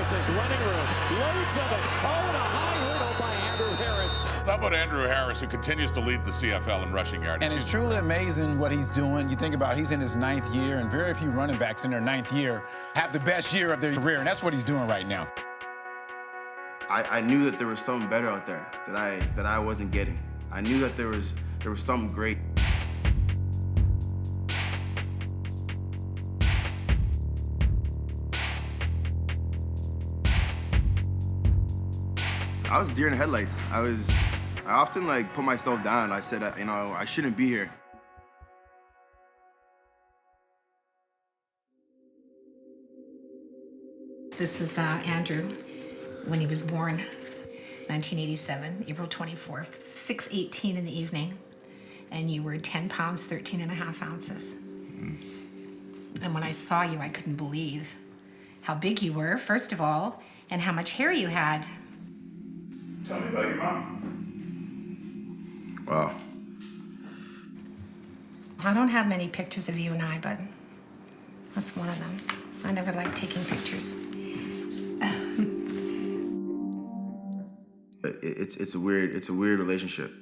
has his running room. Loads of it. Oh, and a high hurdle by Andrew Harris. How about Andrew Harris, who continues to lead the CFL in rushing yards? And it's truly amazing what he's doing. You think about he's in his 9th year, and very few running backs in their 9th year have the best year of their career, and that's what he's doing right now. I knew that there was something better out there that I wasn't getting. I knew that there was something great. I was deer in the headlights. I often put myself down. I said, I shouldn't be here. This is Andrew, when he was born, 1987, April 24th, 6:18 in the evening, and you were 10 pounds, 13 and a half ounces. And when I saw you, I couldn't believe how big you were, first of all, and how much hair you had. Tell me about your mom. Wow. I don't have many pictures of you and I, but that's one of them. I never liked taking pictures. It's a weird relationship.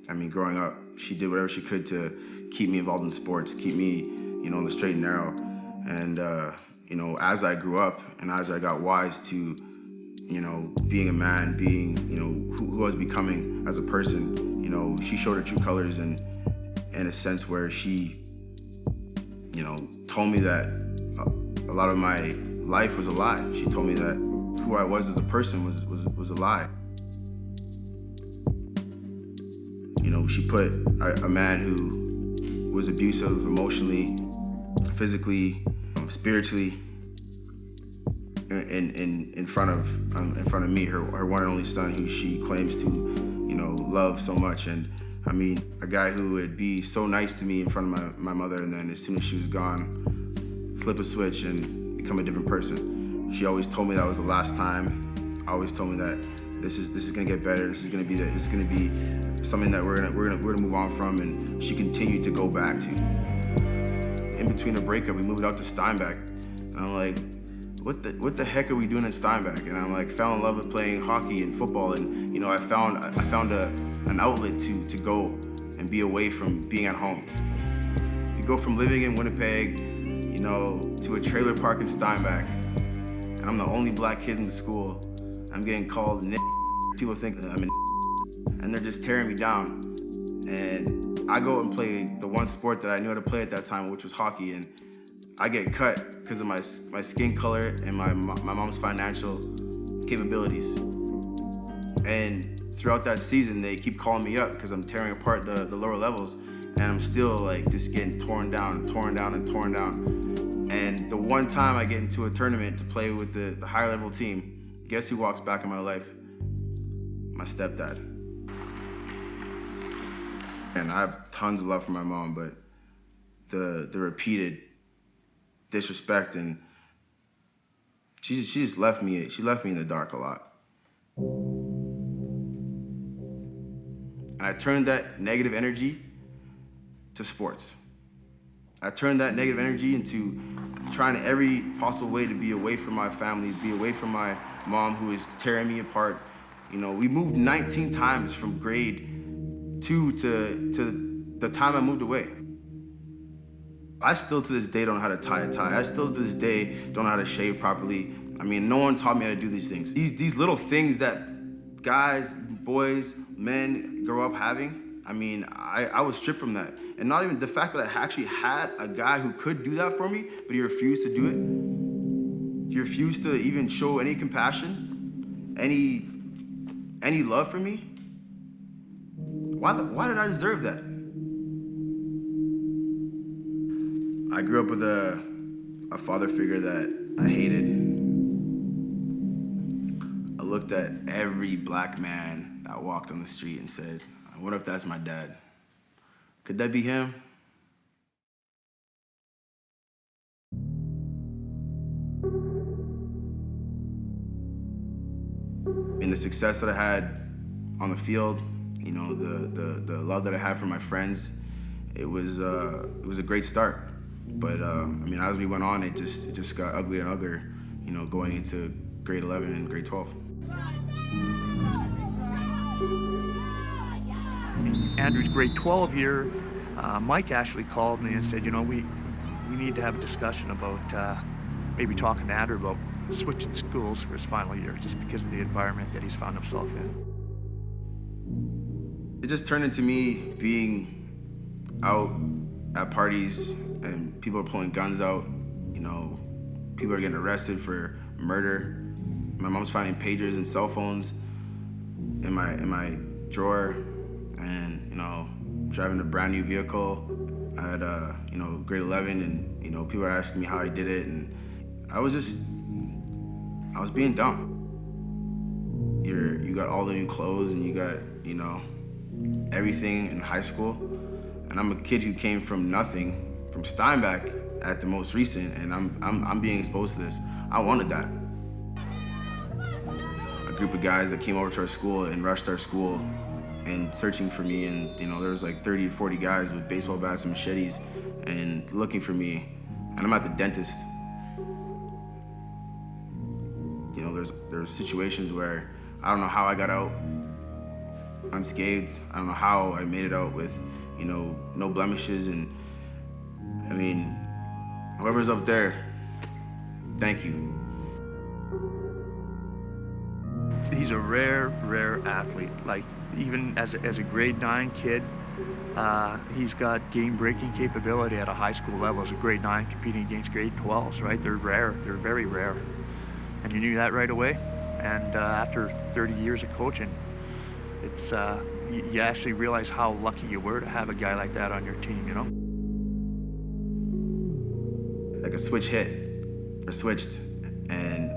I mean, growing up, she did whatever she could to keep me involved in sports, keep me, on the straight and narrow. And, as I grew up and as I got wise to, being a man, being, who I was becoming as a person, she showed her true colors in a sense where she, told me that a lot of my life was a lie. She told me that who I was as a person was a lie. She put a man who was abusive emotionally, physically, spiritually, in front of me, her one and only son, who she claims to, love so much. And I mean, a guy who would be so nice to me in front of my mother, and then as soon as she was gone, flip a switch and become a different person. She always told me that was the last time. Always told me that this is gonna get better. This is gonna be something that we're gonna move on from. And she continued to go back to. In between a breakup, we moved out to Steinbach, and I'm like, what the heck are we doing in Steinbach? And I'm like, fell in love with playing hockey and football, and I found an outlet to go and be away from being at home. You go from living in Winnipeg, to a trailer park in Steinbach, and I'm the only black kid in the school. I'm getting called a People think that I'm and they're just tearing me down. And I go and play the one sport that I knew how to play at that time, which was hockey, and I get cut because of my skin color and my mom's financial capabilities. And throughout that season, they keep calling me up because I'm tearing apart the lower levels, and I'm still just getting torn down and torn down and torn down. And the one time I get into a tournament to play with the higher level team, guess who walks back in my life? My stepdad. And I have tons of love for my mom, but the repeated disrespect, and she just left me in the dark a lot. And I turned that negative energy to sports. I turned that negative energy into trying every possible way to be away from my family, be away from my mom, who is tearing me apart. We moved 19 times from grade 2 to the time I moved away. I still to this day don't know how to tie a tie. I still to this day don't know how to shave properly. I mean, no one taught me how to do these things. These little things that guys, boys, men grow up having, I mean, I was stripped from that. And not even the fact that I actually had a guy who could do that for me, but he refused to do it. He refused to even show any compassion, any love for me. Why did I deserve that? I grew up with a father figure that I hated. I looked at every black man that walked on the street and said, I wonder if that's my dad. Could that be him? And the success that I had on the field, the love that I had for my friends, it was a great start. But as we went on, it just got uglier and uglier. Going into grade 11 and grade 12. Andrew's grade 12 year, Mike actually called me and said, you know, we need to have a discussion about maybe talking to Andrew about switching schools for his final year, just because of the environment that he's found himself in. It just turned into me being out at parties and people are pulling guns out, you know, people are getting arrested for murder. My mom's finding pagers and cell phones in my drawer, and, you know, driving a brand new vehicle at you know, grade 11, and, you know, people are asking me how I did it, and I was being dumb. You got all the new clothes and you got, you know, everything in high school, and I'm a kid who came from nothing, from Steinbach at the most recent, and I'm being exposed to this. I wanted that. A group of guys that came over to our school and rushed our school and searching for me, and, you know, there was like 30 to 40 guys with baseball bats and machetes and looking for me, and I'm at the dentist. You know, there's situations where I don't know how I got out unscathed. I don't know how I made it out with, you know, no blemishes, and I mean, whoever's up there, thank you. He's a rare athlete. Like, even as a grade 9 kid, he's got game-breaking capability at a high school level as a grade 9 competing against grade 12s, right? They're rare, they're very rare. And you knew that right away. And after 30 years of coaching, it's you actually realize how lucky you were to have a guy like that on your team, you know? Like a switch hit, or switched, and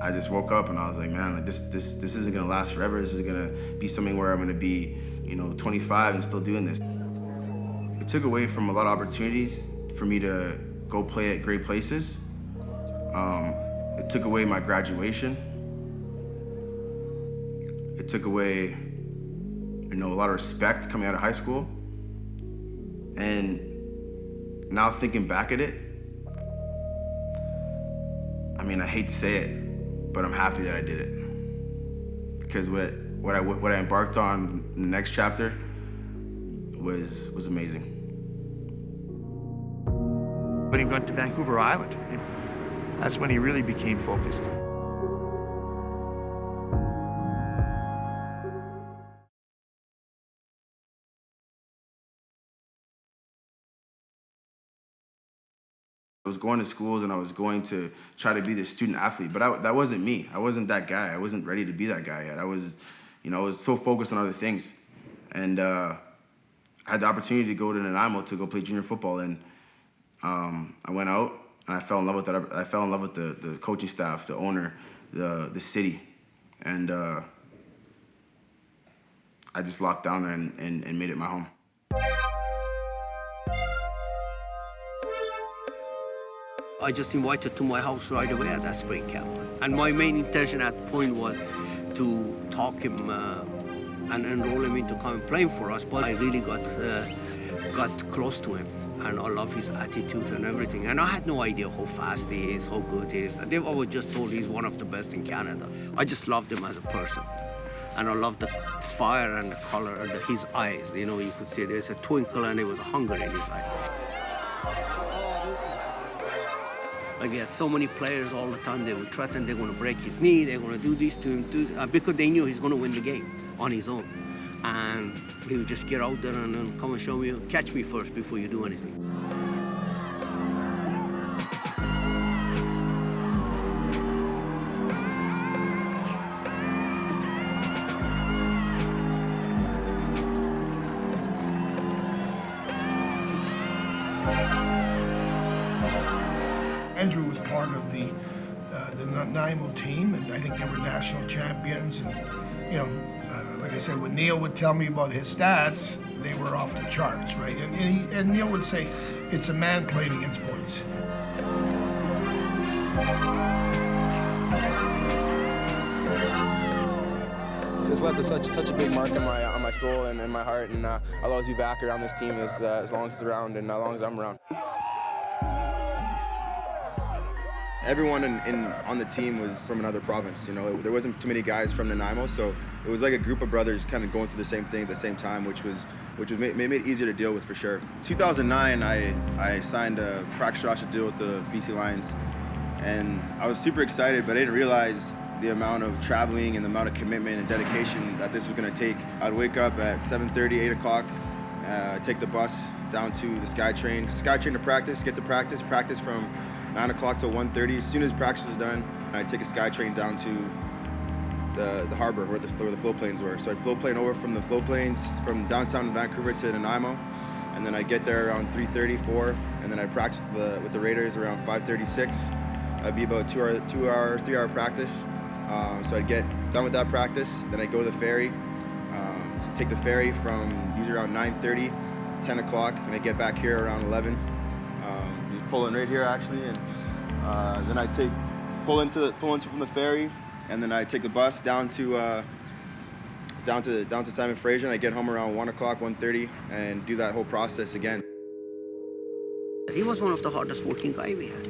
I just woke up and I was like, man, like this isn't gonna last forever. This is gonna be something where I'm gonna be, you know, 25 and still doing this. It took away from a lot of opportunities for me to go play at great places. It took away my graduation. It took away, you know, a lot of respect coming out of high school. And now thinking back at it, I mean, I hate to say it, but I'm happy that I did it. Because what I embarked on in the next chapter was amazing. When he went to Vancouver Island, that's when he really became focused. I was going to schools and I was going to try to be the student athlete, but that wasn't me. I wasn't that guy. I wasn't ready to be that guy yet. I was so focused on other things. And I had the opportunity to go to Nanaimo to go play junior football, and I went out and I fell in love with that. I fell in love with the coaching staff, the owner, the city, and I just locked down there and made it my home. I just invited to my house right away at that spring camp. And my main intention at the point was to talk him and enroll him into coming playing for us. But I really got close to him, and I love his attitude and everything. And I had no idea how fast he is, how good he is. And they've always just told he's one of the best in Canada. I just loved him as a person. And I loved the fire and the color and his eyes. You know, you could see there's a twinkle and there was a hunger in his eyes. Like, he had so many players all the time. They would threaten they're going to break his knee, they're going to do this to him, because they knew he's going to win the game on his own. And he would just get out there and then come and show me, catch me first before you do anything. Andrew was part of the Nanaimo team, and I think they were national champions. And, you know, like I said, when Neil would tell me about his stats, they were off the charts, right? And Neil would say, it's a man playing against boys. It's left such a big mark on my soul and in my heart, and I'll always be back around this team as long as it's around and as long as I'm around. Everyone on the team was from another province. You know, there wasn't too many guys from Nanaimo, so it was like a group of brothers kind of going through the same thing at the same time, which made it easier to deal with for sure. 2009, I signed a practice roster deal with the BC Lions, and I was super excited, but I didn't realize the amount of traveling and the amount of commitment and dedication that this was going to take. I'd wake up at 7:30, 8 o'clock, take the bus down to the SkyTrain to practice, get to practice from 9 o'clock till 1:30. As soon as practice was done, I'd take a SkyTrain down to the harbor where the float planes were. So I'd float plane over from the float planes from downtown Vancouver to Nanaimo, and then I'd get there around 3:30, 4, and then I'd practice with the Raiders around 5:36. That'd be about 3-hour practice. So I'd get done with that practice, then I'd go to the ferry. So take the ferry from usually around 9:30, 10 o'clock, and I'd get back here around 11. Just pull in right here actually, and then I pull into from the ferry, and then I take the bus down to Simon Fraser, and I get home around 1 o'clock, 1:30, and do that whole process again. He was one of the hardest working guys we had.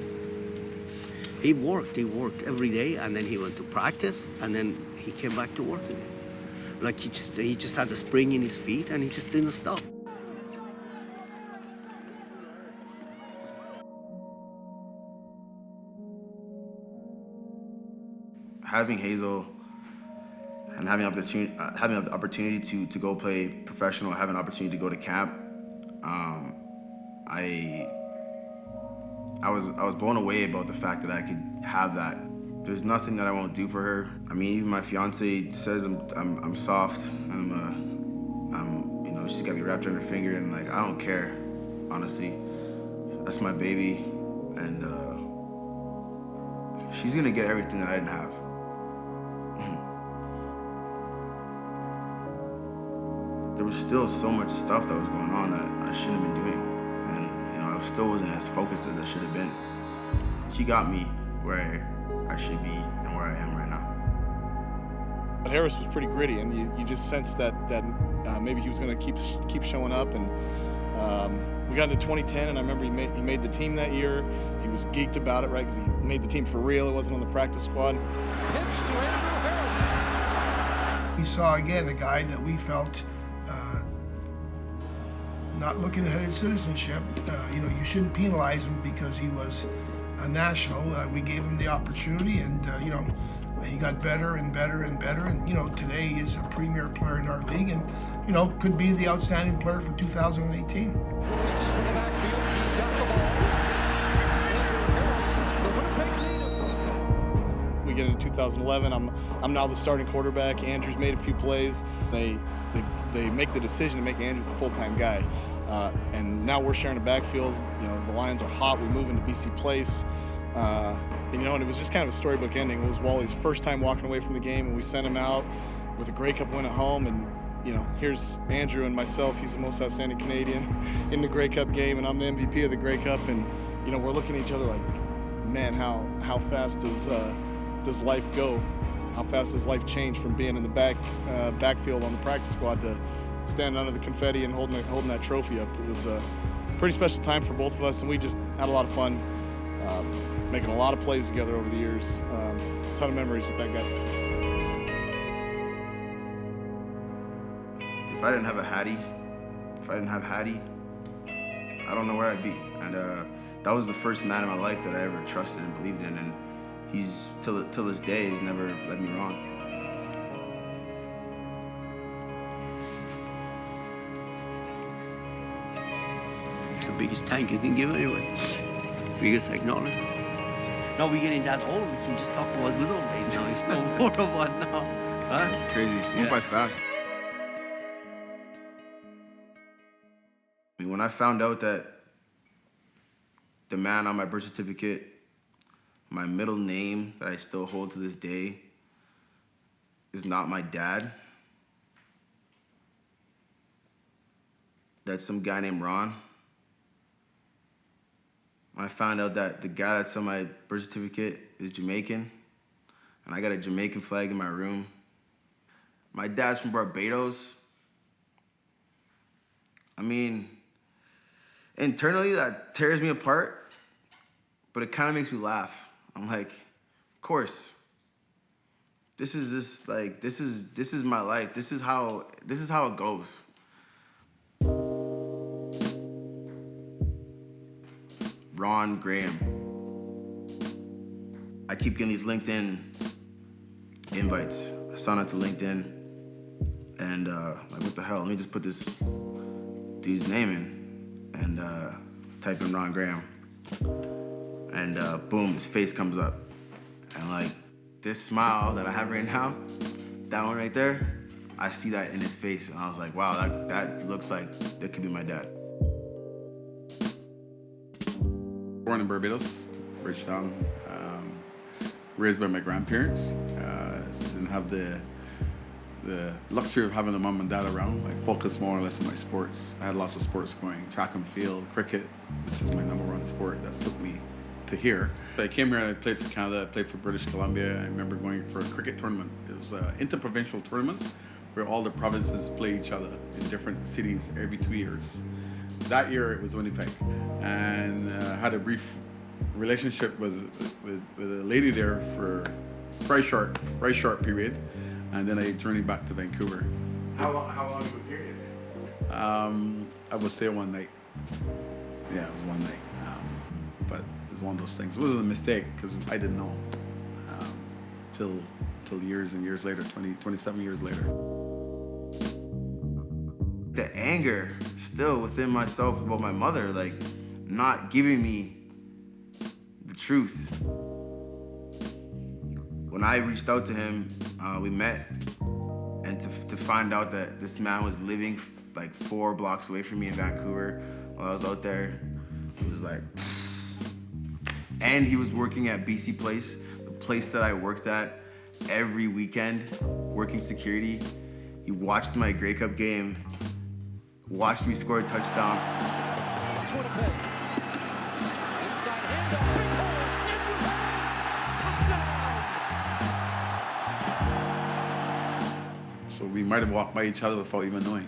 He worked every day, and then he went to practice, and then he came back to work again. Like he just had the spring in his feet, and he just didn't stop. Having Hazel and having the opportunity to go play professional, having an opportunity to go to camp, I was blown away about the fact that I could have that. There's nothing that I won't do for her. I mean, even my fiance says I'm soft, and you know, she's got me wrapped around her finger, and like I don't care, honestly. That's my baby, and she's gonna get everything that I didn't have. There was still so much stuff that was going on that I shouldn't have been doing, and you know, I still wasn't as focused as I should have been. She got me where I should be and where I am right now. But Harris was pretty gritty, and you just sensed that maybe he was going to keep showing up. And we got into 2010, and I remember he made the team that year. He was geeked about it, right? Because he made the team for real. It wasn't on the practice squad. Pitch to Andrew Harris. We saw again a guy that we felt not looking ahead at citizenship. You know, you shouldn't penalize him because he was a national. We gave him the opportunity, and you know, he got better and better and better. And you know, today he is a premier player in our league, and you know, could be the outstanding player for 2018. This is from the backfield. He's got the ball. Andrew Harris, the Winnipeg native. We get into 2011. I'm now the starting quarterback. Andrew's made a few plays. They make the decision to make Andrew the full-time guy. And now we're sharing a backfield. You know, the Lions are hot. We move into BC Place. And, you know, and it was just kind of a storybook ending. It was Wally's first time walking away from the game, and we sent him out with a Grey Cup win at home. And, you know, here's Andrew and myself. He's the most outstanding Canadian in the Grey Cup game, and I'm the MVP of the Grey Cup. And, you know, we're looking at each other like, man, how fast does life go? How fast does life change from being in the backfield on the practice squad to standing under the confetti and holding that trophy up? It was a pretty special time for both of us, and we just had a lot of fun making a lot of plays together over the years. A ton of memories with that guy. If I didn't have Hattie, I don't know where I'd be. And that was the first man in my life that I ever trusted and believed in, and he's till this day he's never led me wrong. It's the biggest thank you can give anyone. Biggest acknowledgement. Now we're getting that old, we can just talk about good old days now. It's no more of what now. Huh? It's crazy. It went by fast. I mean, when I found out that the man on my birth certificate, my middle name that I still hold to this day, is not my dad, that's some guy named Ron. When I found out that the guy that's on my birth certificate is Jamaican, and I got a Jamaican flag in my room. My dad's from Barbados. I mean, internally that tears me apart, but it kind of makes me laugh. I'm like, of course. This is my life. This is how it goes. Ron Graham. I keep getting these LinkedIn invites. I signed up to LinkedIn and like, what the hell? Let me just put this dude's name in and type in Ron Graham. And boom, his face comes up. And like this smile that I have right now, that one right there, I see that in his face. And I was like, wow, that looks like that could be my dad. Born in Barbados, Bridgetown. Raised by my grandparents. Didn't have the luxury of having a mom and dad around. I focused more or less on my sports. I had lots of sports going, track and field, cricket, which is my #1 sport that took me to here. I came here and I played for Canada, I played for British Columbia. I remember going for a cricket tournament. It was an interprovincial tournament where all the provinces play each other in different cities every 2 years. That year it was Winnipeg, and I had a brief relationship with a lady there for a very short period, and then I journeyed back to Vancouver. How long of a period? I would say one night. Yeah, it was one night. But it was one of those things. It wasn't a mistake because I didn't know till years and years later, 27 years later. The anger still within myself about my mother, like not giving me the truth. When I reached out to him, we met, and to find out that this man was living like 4 blocks away from me in Vancouver while I was out there, it was like, and he was working at BC Place, the place that I worked at every weekend, working security. He watched my Grey Cup game, watched me score a touchdown. It's Winnipeg. Inside handoff, big hole, touchdown! So we might have walked by each other without even knowing.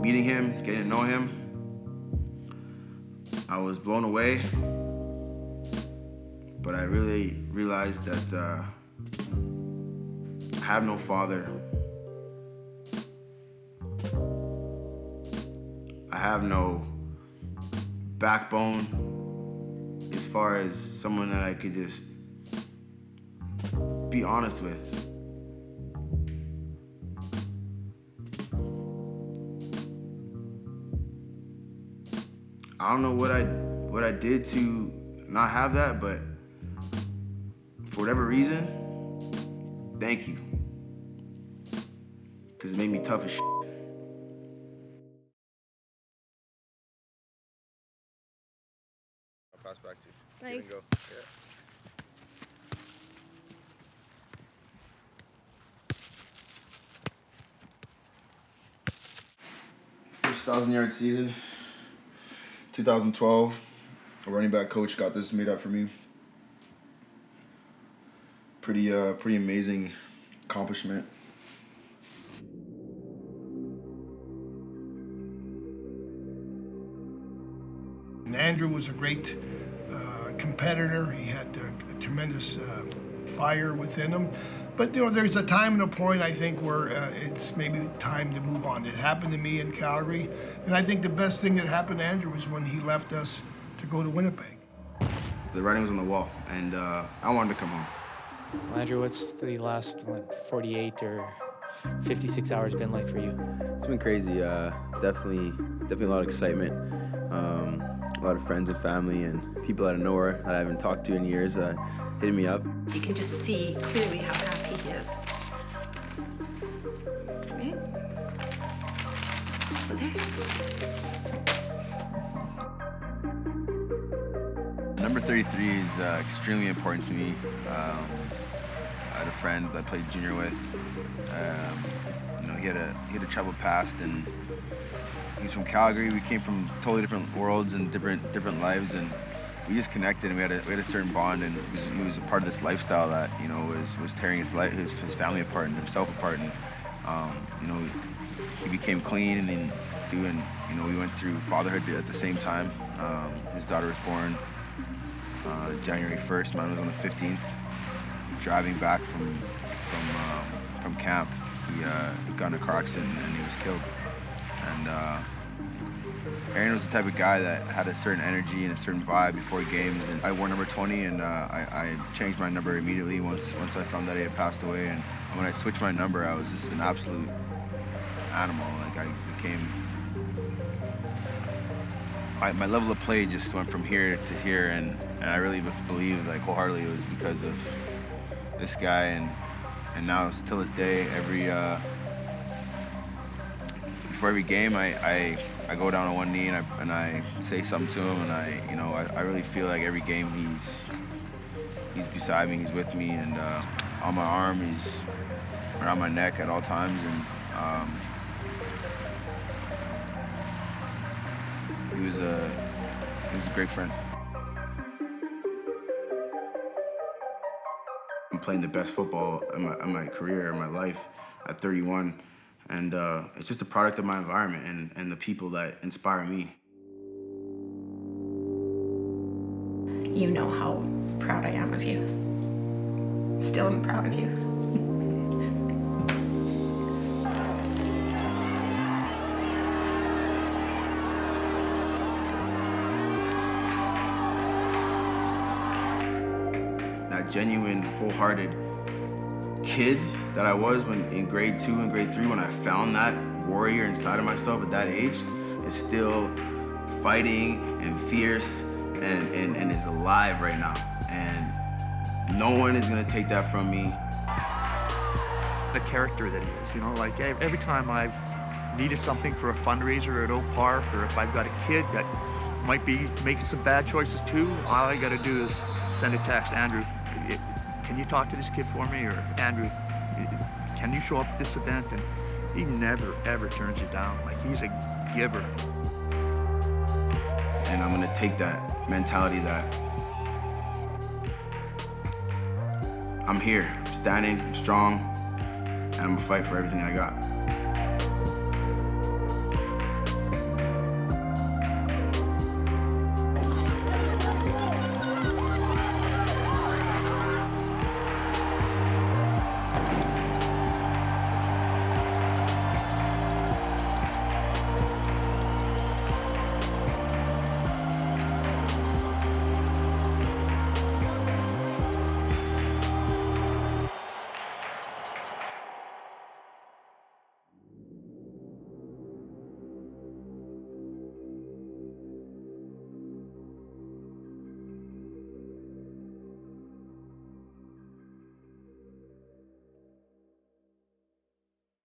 Meeting him, getting to know him, I was blown away, but I really realized that I have no father. I have no backbone as far as someone that I could just be honest with. I don't know what I did to not have that, but for whatever reason, thank you. Because it made me tough as shit. I'll pass back to you. Thanks. Go. Yeah. 1,000-yard season, 2012. A running back coach got this made up for me. Pretty amazing accomplishment. And Andrew was a great competitor. He had a tremendous fire within him. But there's a time and a point, I think, where it's maybe time to move on. It happened to me in Calgary, and I think the best thing that happened to Andrew was when he left us to go to Winnipeg. The writing was on the wall, and I wanted to come home. Andrew, what's the last 48 or 56 hours been like for you? It's been crazy. Definitely a lot of excitement. A lot of friends and family and people out of nowhere that I haven't talked to in years hitting me up. You can just see clearly how happy he is. Right? So there. Number 33 is extremely important to me. I had a friend that I played junior with. He had a troubled past, and he's from Calgary. We came from totally different worlds and different lives, and we just connected, and we had a certain bond, and he was a part of this lifestyle that was tearing his family apart and himself apart, and he became clean, and then And we went through fatherhood at the same time. His daughter was born January 1st. Mine was on the 15th. Driving back from camp, he got in a car accident and he was killed. And Aaron was the type of guy that had a certain energy and a certain vibe before games. And I wore number 20, and I changed my number immediately once I found that he had passed away. And when I switched my number, I was just an absolute animal. Like I became. My level of play just went from here to here, and I really believe, like, wholeheartedly, it was because of this guy. And now, till this day, before every game, I go down on one knee and I say something to him, and I really feel like every game he's beside me, he's with me, and on my arm, he's around my neck at all times, and he was a great friend. I'm playing the best football in my career, in my life, at 31. And it's just a product of my environment and the people that inspire me. You know how proud I am of you. Still am proud of you. That genuine, wholehearted kid that I was when in grade 2 and grade 3, when I found that warrior inside of myself at that age, is still fighting and fierce and is alive right now. And no one is gonna take that from me. The character that he is, like every time I've needed something for a fundraiser at Oak Park, or if I've got a kid that might be making some bad choices too, all I gotta do is send a text, Andrew, can you talk to this kid for me? Or Andrew, can you show up at this event? And he never, ever turns you down. Like, he's a giver. And I'm gonna take that mentality that I'm here, I'm standing, I'm strong, and I'm gonna fight for everything I got.